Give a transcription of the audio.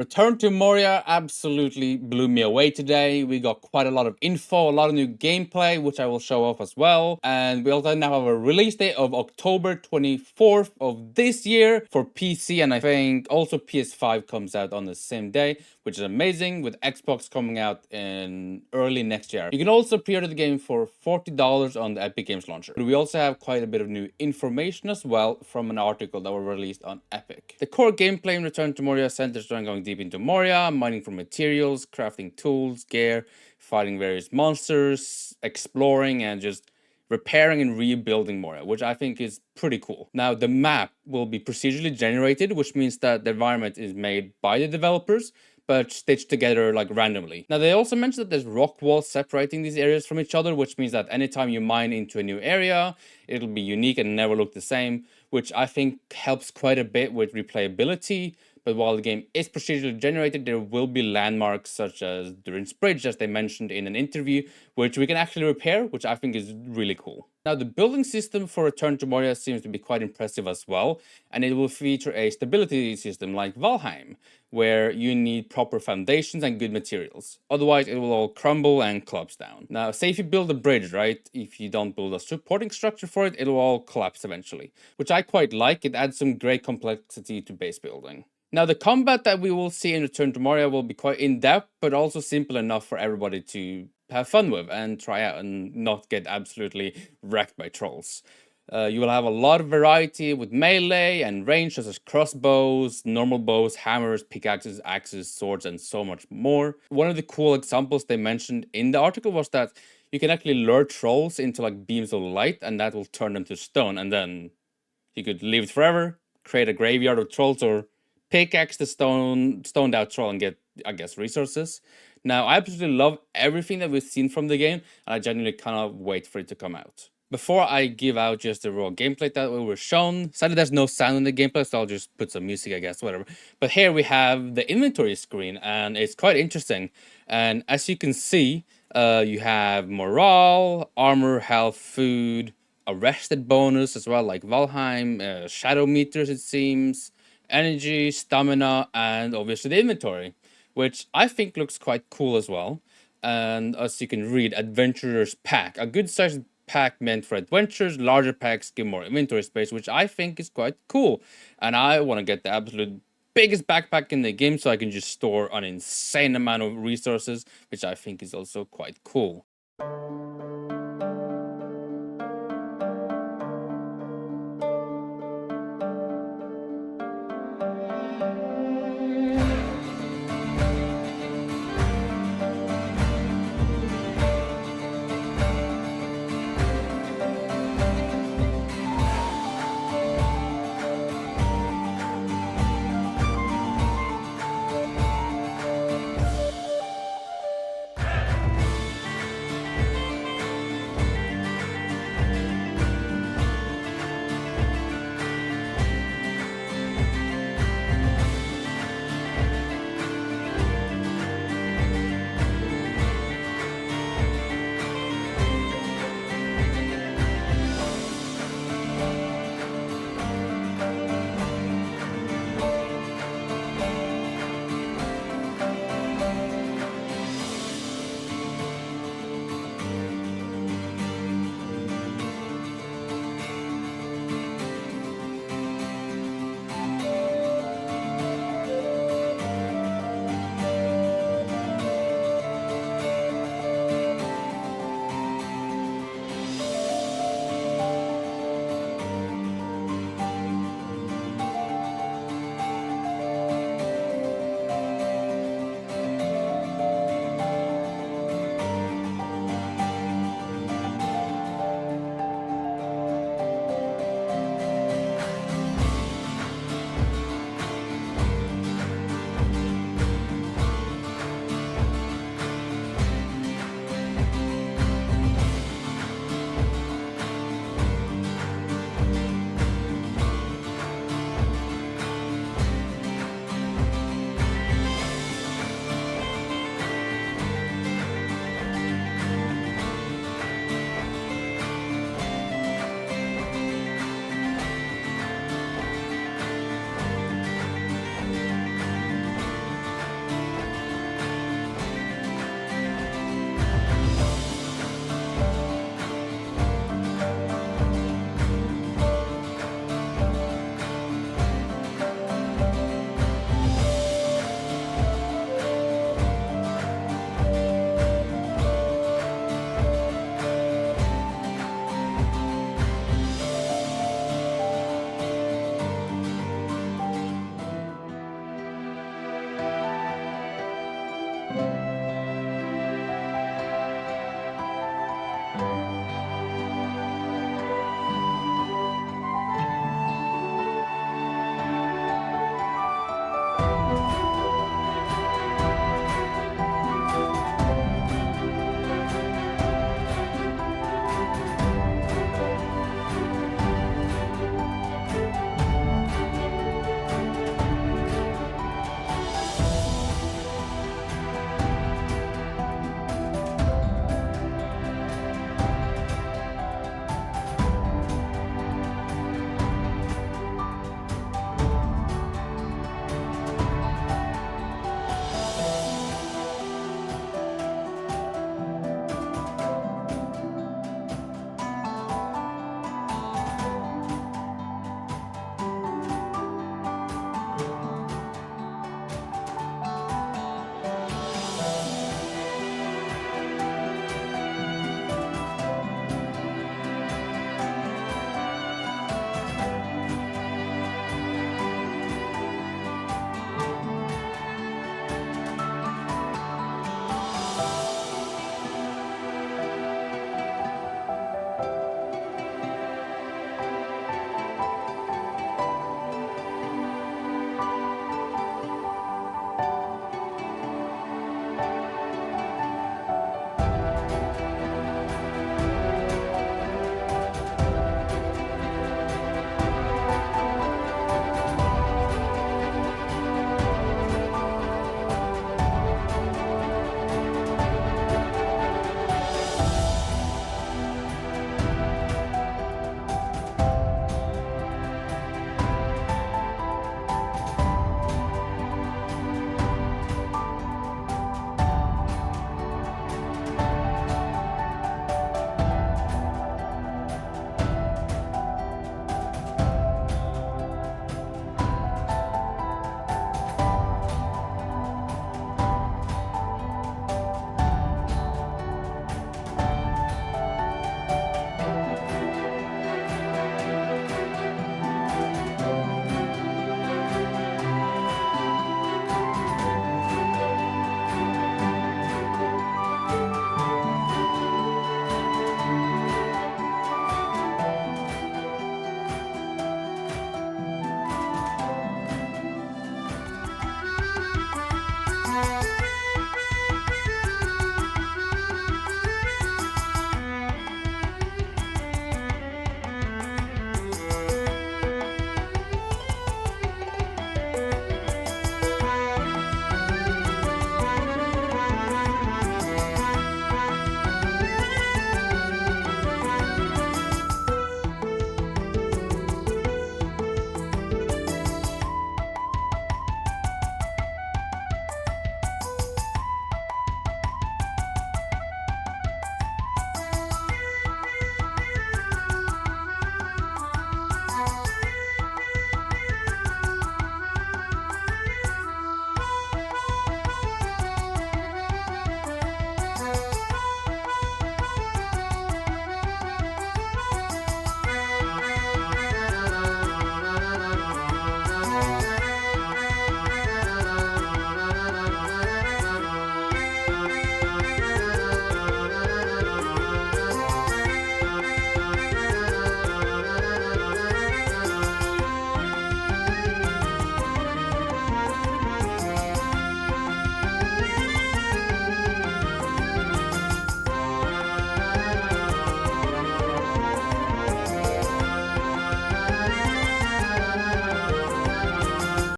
Return to Moria absolutely blew me away today. We got quite a lot of info, a lot of new gameplay, which I will show off as well. And we also now have a release date of October 24th of this year for PC, and I think also PS5 comes out on the same day, which is amazing, with Xbox coming out in early next year. You can also pre-order the game for $40 on the Epic Games launcher. We also have quite a bit of new information as well from an article that was released on Epic. The core gameplay in Return to Moria centers on going deep into Moria, mining for materials, crafting tools, gear, fighting various monsters, exploring, and just repairing and rebuilding Moria, which I think is pretty cool. Now, the map will be procedurally generated, which means that the environment is made by the developers, but stitched together like randomly. Now, they also mentioned that there's rock walls separating these areas from each other, which means that anytime you mine into a new area, it'll be unique and never look the same, which I think helps quite a bit with replayability. But while the game is procedurally generated, there will be landmarks such as Durin's Bridge, as they mentioned in an interview, which we can actually repair, which I think is really cool. Now, the building system for Return to Moria seems to be quite impressive as well, and it will feature a stability system like Valheim, where you need proper foundations and good materials. Otherwise, it will all crumble and collapse down. Now, say if you build a bridge, right? If you don't build a supporting structure for it, it'll all collapse eventually, which I quite like. It adds some great complexity to base building. Now, the combat that we will see in Return to Moria will be quite in-depth, but also simple enough for everybody to have fun with and try out and not get absolutely wrecked by trolls. You will have a lot of variety with melee and range, such as crossbows, normal bows, hammers, pickaxes, axes, swords, and so much more. One of the cool examples they mentioned in the article was that you can actually lure trolls into like beams of light, and that will turn them to stone, and then you could leave it forever, create a graveyard of trolls, or pickaxe the stoned out troll and get, I guess, resources. Now, I absolutely love everything that we've seen from the game, and I genuinely cannot wait for it to come out. Before I give out just the raw gameplay that we were shown, sadly there's no sound in the gameplay, so I'll just put some music, I guess, whatever. But here we have the inventory screen, and it's quite interesting. And as you can see, you have morale, armor, health, food, arrested bonus as well, like Valheim, shadow meters, it seems, energy, stamina, and obviously the inventory, which I think looks quite cool as well. And as you can read, Adventurer's Pack, a good sized pack meant for adventures. Larger packs give more inventory space, which I think is quite cool. And I want to get the absolute biggest backpack in the game so I can just store an insane amount of resources, which I think is also quite cool.